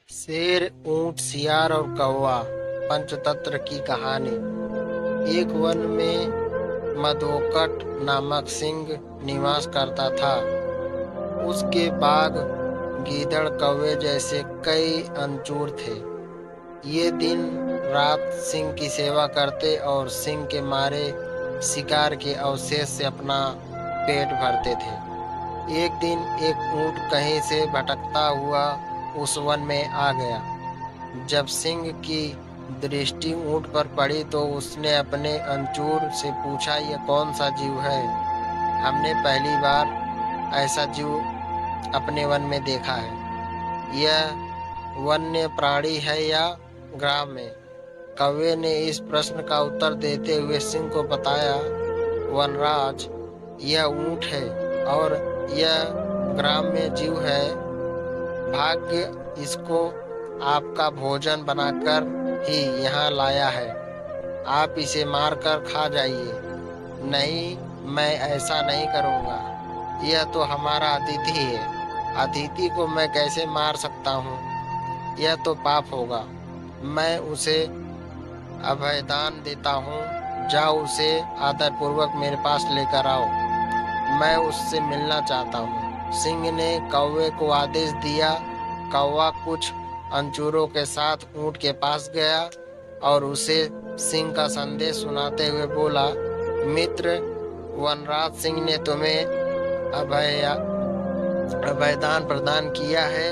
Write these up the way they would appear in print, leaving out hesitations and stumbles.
शेर, ऊंट, सियार और कौवा पंचतंत्र की कहानी। एक वन में मधोकट नामक सिंह निवास करता था। उसके बाघ, गीदड़, कौवे जैसे कई अनचूर थे। ये दिन रात सिंह की सेवा करते और सिंह के मारे शिकार के अवशेष से अपना पेट भरते थे। एक दिन एक ऊंट कहीं से भटकता हुआ उस वन में आ गया। जब सिंह की दृष्टि ऊंट पर पड़ी तो उसने अपने अंचूर से पूछा, यह कौन सा जीव है? हमने पहली बार ऐसा जीव अपने वन में देखा है। यह वन्य प्राणी है या ग्राम्य? कौवे ने इस प्रश्न का उत्तर देते हुए सिंह को बताया, वनराज, यह ऊंट है और यह ग्राम्य जीव है। भाग्य इसको आपका भोजन बनाकर ही यहाँ लाया है। आप इसे मारकर खा जाइए। नहीं, मैं ऐसा नहीं करूँगा। यह तो हमारा अतिथि है। अतिथि को मैं कैसे मार सकता हूँ? यह तो पाप होगा। मैं उसे अभयदान देता हूँ। जाओ, उसे आदरपूर्वक मेरे पास लेकर आओ। मैं उससे मिलना चाहता हूँ। सिंह ने कौवे को आदेश दिया। कौवा कुछ अंचूरों के साथ ऊंट के पास गया और उसे सिंह का संदेश सुनाते हुए बोला, मित्र, वनराज सिंह ने तुम्हें अभयदान प्रदान किया है।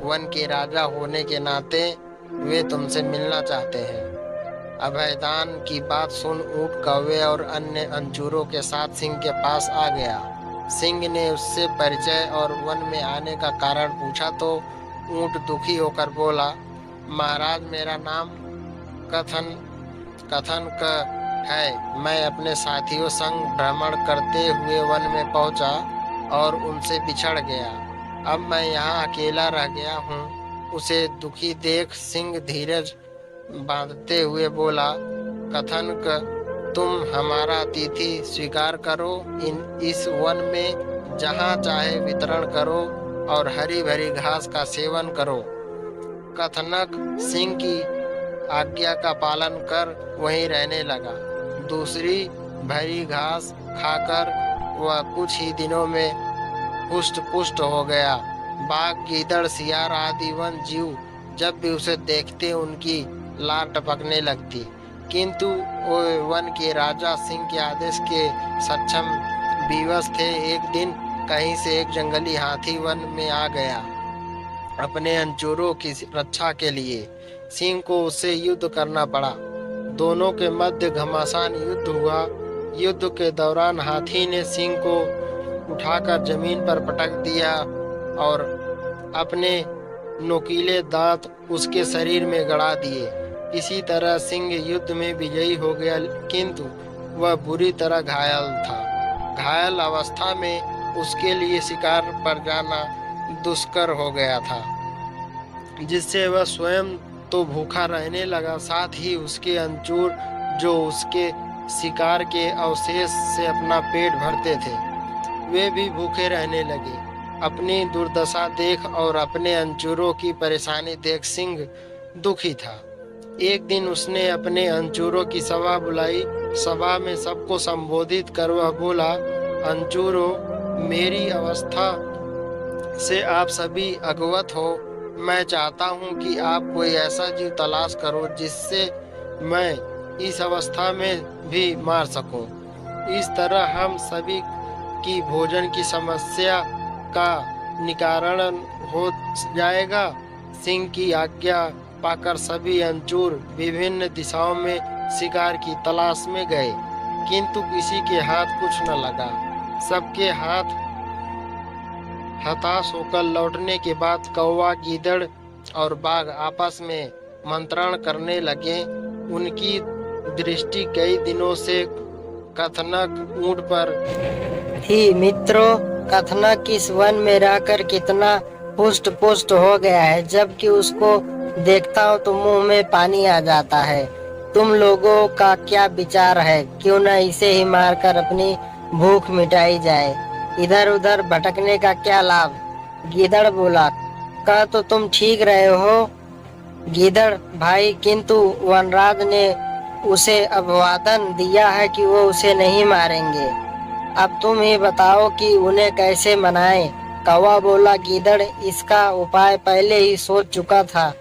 वन के राजा होने के नाते वे तुमसे मिलना चाहते हैं। अभयदान की बात सुन ऊंट, कौवे और अन्य अंचूरों के साथ सिंह के पास आ गया। सिंह ने उससे परिचय और वन में आने का कारण पूछा तो ऊंट दुखी होकर बोला, महाराज, मेरा नाम कथन कथन क है। मैं अपने साथियों संग भ्रमण करते हुए वन में पहुंचा और उनसे बिछड़ गया। अब मैं यहाँ अकेला रह गया हूँ। उसे दुखी देख सिंह धीरज बांधते हुए बोला, तुम हमारा अतिथि स्वीकार करो। इस वन में जहाँ चाहे वितरण करो और हरी भरी घास का सेवन करो। कथनक सिंह की आज्ञा का पालन कर वहीं रहने लगा। दूसरी भरी घास खाकर वह कुछ ही दिनों में पुष्ट पुष्ट हो गया। बाघ, गीदड़, सियार आदि वन जीव जब भी उसे देखते उनकी लार टपकने लगती। किंतु वो वन के राजा सिंह के आदेश के सक्षम विवश थे। एक दिन कहीं से एक जंगली हाथी वन में आ गया। अपने अंचूरों की रक्षा के लिए सिंह को उससे युद्ध करना पड़ा। दोनों के मध्य घमासान युद्ध हुआ। युद्ध के दौरान हाथी ने सिंह को उठाकर जमीन पर पटक दिया और अपने नोकीले दांत उसके शरीर में गड़ा दिए। इसी तरह सिंह युद्ध में विजयी हो गया, किंतु वह बुरी तरह घायल था। घायल अवस्था में उसके लिए शिकार पर जाना दुष्कर हो गया था, जिससे वह स्वयं तो भूखा रहने लगा, साथ ही उसके अंचूर जो उसके शिकार के अवशेष से अपना पेट भरते थे, वे भी भूखे रहने लगे। अपनी दुर्दशा देख और अपने अंचूरों की परेशानी देख सिंह दुखी था। एक दिन उसने अपने अंचूरों की सभा बुलाई। सभा में सबको संबोधित कर वह बोला, अंचूरों, मेरी अवस्था से आप सभी अवगत हो। मैं चाहता हूँ कि आप कोई ऐसा जीव तलाश करो जिससे मैं इस अवस्था में भी मार सकूं। इस तरह हम सभी की भोजन की समस्या का निवारण हो जाएगा। सिंह की आज्ञा पाकर सभी अंचूर विभिन्न दिशाओं में शिकार की तलाश में गए, किंतु किसी के हाथ कुछ न लगा। सबके हाथ हताश होकर लौटने के बाद कौवा, गीदड़ और बाघ आपस में मंत्रण करने लगे। उनकी दृष्टि कई दिनों से कथनक ऊंट पर थी। मित्रों, कथनक इस वन में रहकर कितना पुष्ट पुष्ट हो गया है, जबकि उसको देखता हूँ तो मुंह में पानी आ जाता है। तुम लोगों का क्या विचार है? क्यों न इसे ही मारकर अपनी भूख मिटाई जाए। इधर उधर भटकने का क्या लाभ? गीदड़ बोला, कह तो तुम ठीक रहे हो गीदड़ भाई, किंतु वनराज ने उसे अभिवादन दिया है कि वो उसे नहीं मारेंगे। अब तुम ही बताओ कि उन्हें कैसे मनाएं। कौवा बोला, गीदड़ इसका उपाय पहले ही सोच चुका था।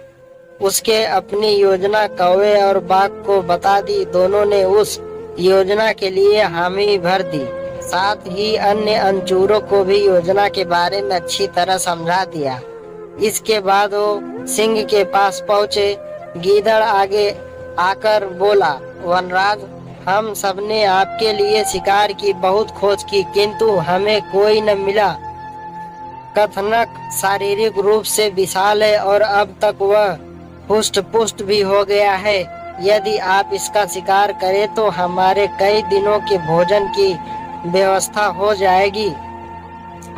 उसके अपनी योजना कौवे और बाघ को बता दी। दोनों ने उस योजना के लिए हामी भर दी। साथ ही अन्य अंचूरों को भी योजना के बारे में अच्छी तरह समझा दिया। इसके बाद वो सिंह के पास पहुंचे। गीदड़ आगे आकर बोला, वनराज, हम सबने आपके लिए शिकार की बहुत खोज की, किंतु हमें कोई न मिला। कथनक शारीरिक रूप से विशाल है और अब तक वह पुष्ट पुष्ट भी हो गया है। यदि आप इसका शिकार करें तो हमारे कई दिनों के भोजन की व्यवस्था हो जाएगी।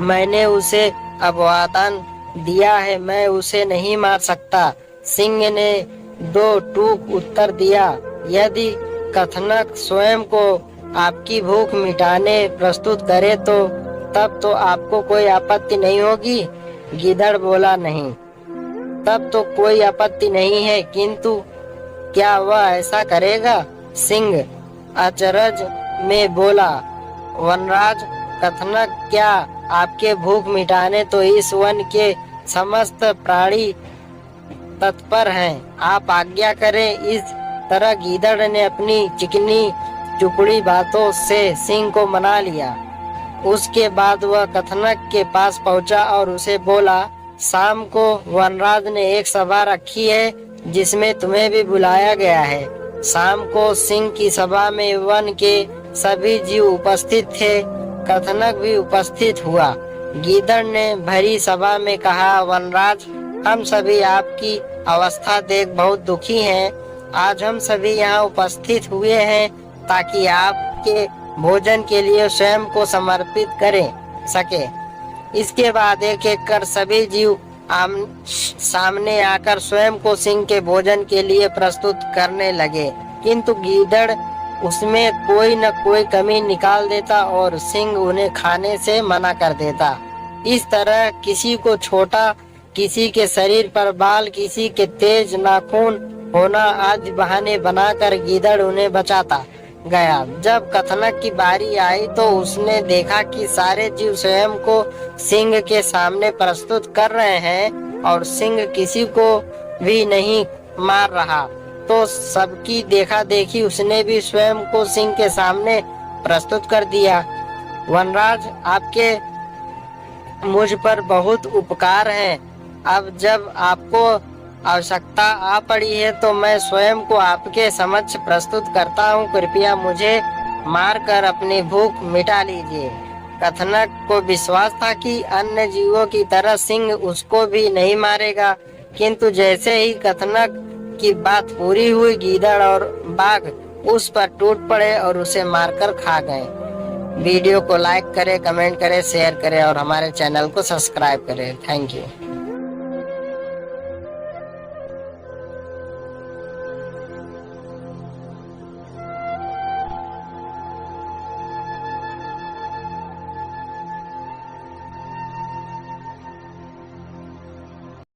मैंने उसे अभिवादन दिया है, मैं उसे नहीं मार सकता। सिंह ने दो टूक उत्तर दिया। यदि कथनक स्वयं को आपकी भूख मिटाने प्रस्तुत करे तो तब तो आपको कोई आपत्ति नहीं होगी। गीदड़ बोला, नहीं, तब तो कोई आपत्ति नहीं है, किंतु क्या वह ऐसा करेगा? सिंह अचरज में बोला, वनराज, कथनक क्या आपके भूख मिटाने तो इस वन के समस्त प्राणी तत्पर हैं। आप आज्ञा करें। इस तरह गीदड़ ने अपनी चिकनी चुपड़ी बातों से सिंह को मना लिया। उसके बाद वह कथनक के पास पहुंचा और उसे बोला, शाम को वनराज ने एक सभा रखी है जिसमें तुम्हें भी बुलाया गया है। शाम को सिंह की सभा में वन के सभी जीव उपस्थित थे। कथनक भी उपस्थित हुआ। गीदड़ ने भरी सभा में कहा, वनराज, हम सभी आपकी अवस्था देख बहुत दुखी हैं। आज हम सभी यहाँ उपस्थित हुए हैं ताकि आपके भोजन के लिए स्वयं को समर्पित करें सके। इसके बाद एक एक कर सभी जीव सामने आकर स्वयं को सिंह के भोजन के लिए प्रस्तुत करने लगे, किंतु गीदड़ उसमें कोई न कोई कमी निकाल देता और सिंह उन्हें खाने से मना कर देता। इस तरह किसी को छोटा, किसी के शरीर पर बाल, किसी के तेज नाखून होना आदि बहाने बनाकर गीदड़ उन्हें बचाता गया। जब कथनक की बारी आई तो उसने देखा कि सारे जीव स्वयं को सिंह के सामने प्रस्तुत कर रहे हैं और सिंह किसी को भी नहीं मार रहा, तो सबकी देखा देखी उसने भी स्वयं को सिंह के सामने प्रस्तुत कर दिया। वनराज, आपके मुझ पर बहुत उपकार है। अब जब आपको आवश्यकता आ पड़ी है तो मैं स्वयं को आपके समक्ष प्रस्तुत करता हूँ। कृपया मुझे मारकर अपनी भूख मिटा लीजिए। कथनक को विश्वास था कि अन्य जीवों की तरह सिंह उसको भी नहीं मारेगा, किंतु जैसे ही कथनक की बात पूरी हुई, गीदड़ और बाघ उस पर टूट पड़े और उसे मारकर खा गए। वीडियो को लाइक करें, कमेंट करें, शेयर करें और हमारे चैनल को सब्सक्राइब करें। Thank you.